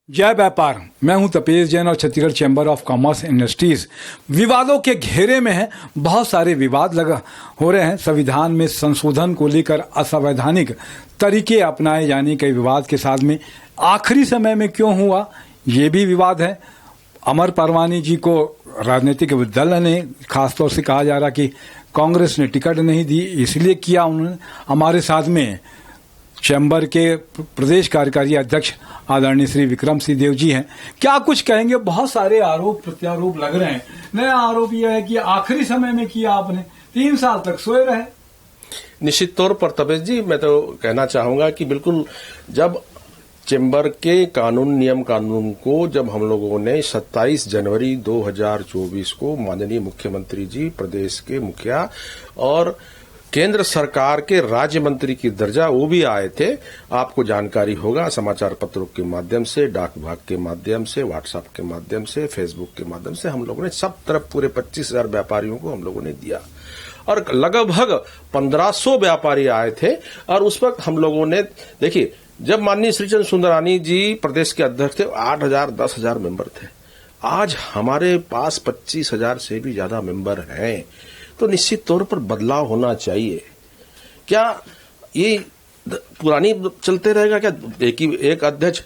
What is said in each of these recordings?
जय व्यापार। मैं हूं तपेश जैन और Chhattisgarh chamber of commerce industries विवादों के घेरे में है। बहुत सारे विवाद हो रहे हैं। संविधान में संशोधन को लेकर असंवैधानिक तरीके अपनाए जाने के विवाद के साथ में आखिरी समय में क्यों हुआ, ये भी विवाद है। अमर परवानी जी को राजनीतिक दल ने, खासतौर से कहा जा रहा कि कांग्रेस ने टिकट नहीं दी, इसलिए किया उन्होंने। हमारे साथ में चैम्बर के प्रदेश कार्यकारी अध्यक्ष आदरणीय श्री विक्रम सिंह देव जी हैं। क्या कुछ कहेंगे? बहुत सारे आरोप प्रत्यारोप लग रहे हैं। नया आरोप यह है कि आखिरी समय में किया आपने, 3 साल तक सोए रहे। निश्चित तौर पर तपेश जी, मैं तो कहना चाहूंगा कि बिल्कुल जब चैम्बर के नियम कानून को जब हम लोगों ने 27 जनवरी 2024 को माननीय मुख्यमंत्री जी, प्रदेश के मुखिया और केंद्र सरकार के राज्य मंत्री की दर्जा वो भी आए थे, आपको जानकारी होगा, समाचार पत्रों के माध्यम से, डाक विभाग के माध्यम से, व्हाट्सएप के माध्यम से, फेसबुक के माध्यम से हम लोगों ने सब तरफ पूरे 25,000 व्यापारियों को हम लोगों ने दिया और लगभग 1500 व्यापारी आए थे। और उस वक्त हम लोगों ने, देखिए, जब माननीय श्रीचंद सुंदरानी जी प्रदेश के अध्यक्ष थे, 8,000 10,000 मेंबर थे। आज हमारे पास 25,000 से भी ज्यादा मेंबर हैं। तो निश्चित तौर पर बदलाव होना चाहिए। क्या ये पुरानी चलते रहेगा? क्या एक अध्यक्ष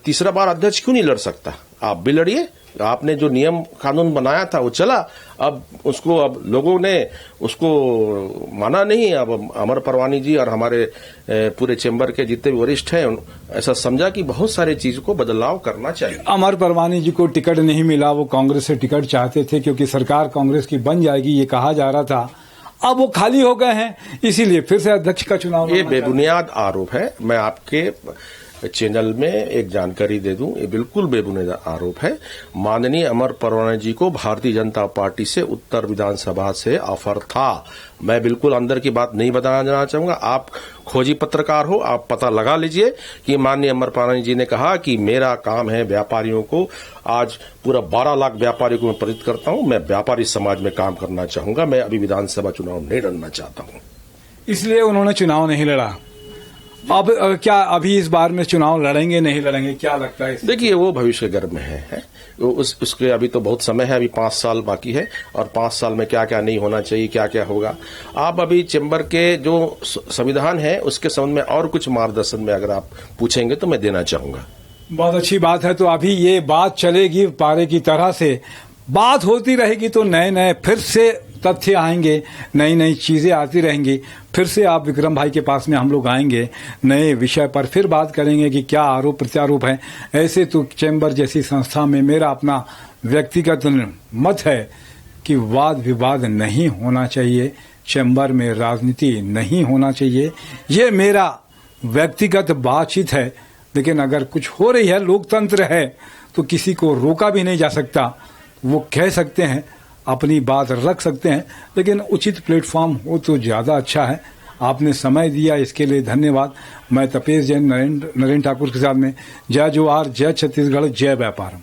तीसरा बार अध्यक्ष क्यों नहीं लड़ सकता? आप भी लड़िए। आपने जो नियम कानून बनाया था वो चला, अब लोगों ने उसको माना नहीं। अब अमर परवानी जी और हमारे पूरे चैम्बर के जितने भी वरिष्ठ हैं, ऐसा समझा कि बहुत सारी चीज को बदलाव करना चाहिए। अमर परवानी जी को टिकट नहीं मिला, वो कांग्रेस से टिकट चाहते थे क्योंकि सरकार कांग्रेस की बन जाएगी, ये कहा जा रहा था। अब वो खाली हो गए हैं, इसीलिए फिर से अध्यक्ष का चुनाव। ये बेबुनियाद आरोप है। मैं आपके चैनल में एक जानकारी दे दूं, ये बिल्कुल बेबुनियाद आरोप है। माननीय अमर परवानी जी को भारतीय जनता पार्टी से उत्तर विधानसभा से ऑफर था। मैं बिल्कुल अंदर की बात नहीं बताना चाहूंगा। आप खोजी पत्रकार हो, आप पता लगा लीजिए कि माननीय अमर परवानी जी ने कहा कि मेरा काम है व्यापारियों को, आज पूरा 12 लाख व्यापारियों को मैं प्रेरित करता हूं, मैं व्यापारी समाज में काम करना चाहूंगा, मैं अभी विधानसभा चुनाव नहीं लड़ना चाहता हूं। इसलिए उन्होंने चुनाव नहीं लड़ा। अब क्या अभी इस बार में चुनाव लड़ेंगे नहीं लड़ेंगे, क्या लगता है? देखिए, वो भविष्य के गर्भ में है। उसके अभी तो बहुत समय है, अभी 5 साल बाकी है और 5 साल में क्या क्या नहीं होना चाहिए, क्या क्या होगा। आप अभी चैम्बर के जो संविधान है उसके संबंध में और कुछ मार्गदर्शन में अगर आप पूछेंगे तो मैं देना चाहूंगा। बहुत अच्छी बात है। तो अभी ये बात चलेगी पारे की तरह से, बात होती रहेगी तो नए नए फिर से तथ्य आएंगे, नई नई चीजें आती रहेंगी। फिर से आप विक्रम भाई के पास में हम लोग आएंगे, नए विषय पर फिर बात करेंगे कि क्या आरोप प्रत्यारोप है। ऐसे तो चैम्बर जैसी संस्था में मेरा अपना व्यक्तिगत मत है कि वाद विवाद नहीं होना चाहिए, चैम्बर में राजनीति नहीं होना चाहिए। ये मेरा व्यक्तिगत बातचीत है। लेकिन अगर कुछ हो रही है, लोकतंत्र है, तो किसी को रोका भी नहीं जा सकता। वो कह सकते हैं, अपनी बात रख सकते हैं, लेकिन उचित प्लेटफॉर्म हो तो ज्यादा अच्छा है। आपने समय दिया, इसके लिए धन्यवाद। मैं तपेश जैन, नरेंद्र ठाकुर के साथ में जय जोहार, जय छत्तीसगढ़, जय व्यापार।